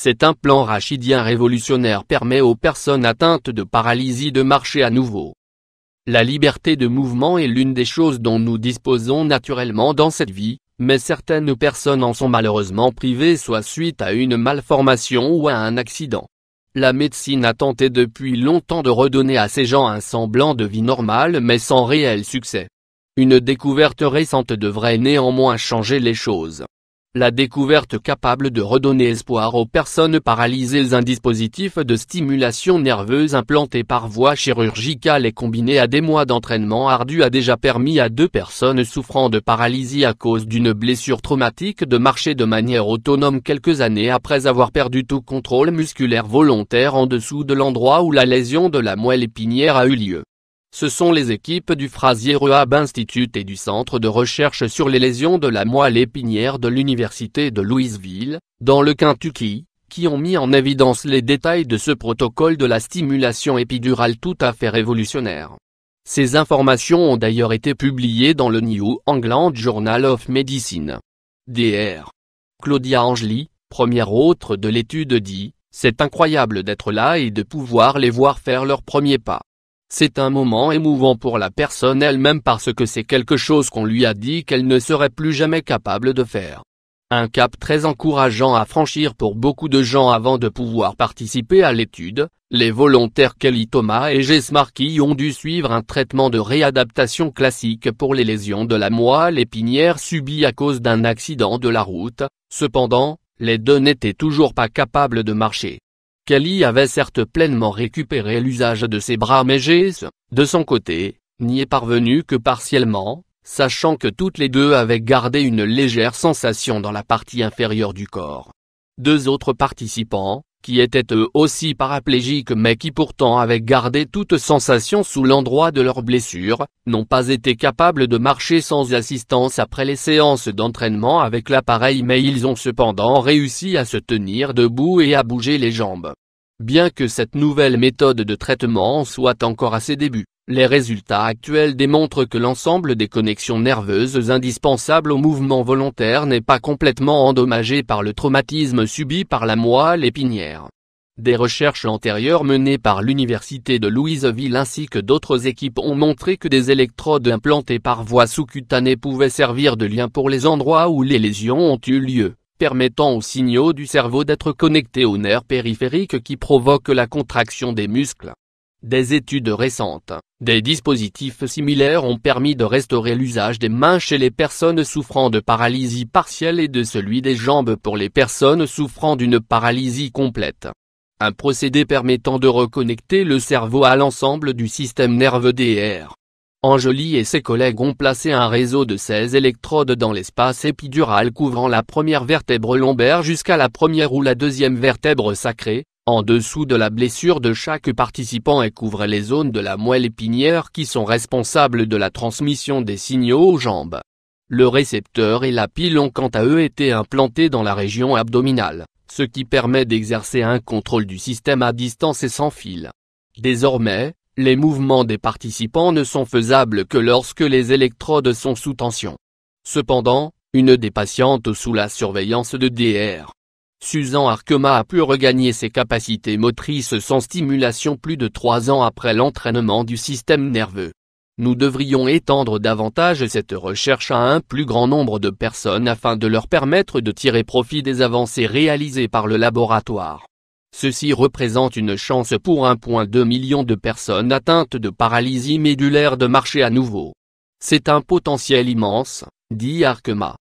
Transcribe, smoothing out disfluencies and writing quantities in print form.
Cet implant rachidien révolutionnaire permet aux personnes atteintes de paralysie de marcher à nouveau. La liberté de mouvement est l'une des choses dont nous disposons naturellement dans cette vie, mais certaines personnes en sont malheureusement privées soit suite à une malformation ou à un accident. La médecine a tenté depuis longtemps de redonner à ces gens un semblant de vie normale mais sans réel succès. Une découverte récente devrait néanmoins changer les choses. La découverte capable de redonner espoir aux personnes paralysées. Un dispositif de stimulation nerveuse implanté par voie chirurgicale et combiné à des mois d'entraînement ardu a déjà permis à 2 personnes souffrant de paralysie à cause d'une blessure traumatique de marcher de manière autonome quelques années après avoir perdu tout contrôle musculaire volontaire en dessous de l'endroit où la lésion de la moelle épinière a eu lieu. Ce sont les équipes du Frazier Rehab Institute et du Centre de recherche sur les lésions de la moelle épinière de l'Université de Louisville, dans le Kentucky, qui ont mis en évidence les détails de ce protocole de la stimulation épidurale tout à fait révolutionnaire. Ces informations ont d'ailleurs été publiées dans le New England Journal of Medicine. Dr. Claudia Angeli, première autre de l'étude dit « C'est incroyable d'être là et de pouvoir les voir faire leur premier pas. C'est un moment émouvant pour la personne elle-même parce que c'est quelque chose qu'on lui a dit qu'elle ne serait plus jamais capable de faire. Un cap très encourageant à franchir pour beaucoup de gens avant de pouvoir participer à l'étude. Les volontaires Kelly Thomas et Jess Markey ont dû suivre un traitement de réadaptation classique pour les lésions de la moelle épinière subies à cause d'un accident de la route. Cependant, les 2 n'étaient toujours pas capables de marcher. Kelly avait certes pleinement récupéré l'usage de ses bras mais Jess, de son côté, n'y est parvenu que partiellement, sachant que toutes les 2 avaient gardé une légère sensation dans la partie inférieure du corps. 2 autres participants, qui étaient eux aussi paraplégiques mais qui pourtant avaient gardé toute sensation sous l'endroit de leur blessure, n'ont pas été capables de marcher sans assistance après les séances d'entraînement avec l'appareil mais ils ont cependant réussi à se tenir debout et à bouger les jambes. Bien que cette nouvelle méthode de traitement soit encore à ses débuts, les résultats actuels démontrent que l'ensemble des connexions nerveuses indispensables au mouvement volontaire n'est pas complètement endommagé par le traumatisme subi par la moelle épinière. Des recherches antérieures menées par l'Université de Louisville ainsi que d'autres équipes ont montré que des électrodes implantées par voie sous-cutanée pouvaient servir de lien pour les endroits où les lésions ont eu lieu, permettant aux signaux du cerveau d'être connectés aux nerfs périphériques qui provoquent la contraction des muscles. Des études récentes, des dispositifs similaires ont permis de restaurer l'usage des mains chez les personnes souffrant de paralysie partielle et de celui des jambes pour les personnes souffrant d'une paralysie complète. Un procédé permettant de reconnecter le cerveau à l'ensemble du système nerveux Dr. Angeli et ses collègues ont placé un réseau de 16 électrodes dans l'espace épidural couvrant la première vertèbre lombaire jusqu'à la première ou la deuxième vertèbre sacrée, en dessous de la blessure de chaque participant et couvre les zones de la moelle épinière qui sont responsables de la transmission des signaux aux jambes. Le récepteur et la pile ont quant à eux été implantés dans la région abdominale, ce qui permet d'exercer un contrôle du système à distance et sans fil. Désormais, les mouvements des participants ne sont faisables que lorsque les électrodes sont sous tension. Cependant, une des patientes sous la surveillance de Dr. Susan Arkema a pu regagner ses capacités motrices sans stimulation plus de 3 ans après l'entraînement du système nerveux. Nous devrions étendre davantage cette recherche à un plus grand nombre de personnes afin de leur permettre de tirer profit des avancées réalisées par le laboratoire. Ceci représente une chance pour 1,2 million de personnes atteintes de paralysie médulaire de marcher à nouveau. C'est un potentiel immense, dit Arkema.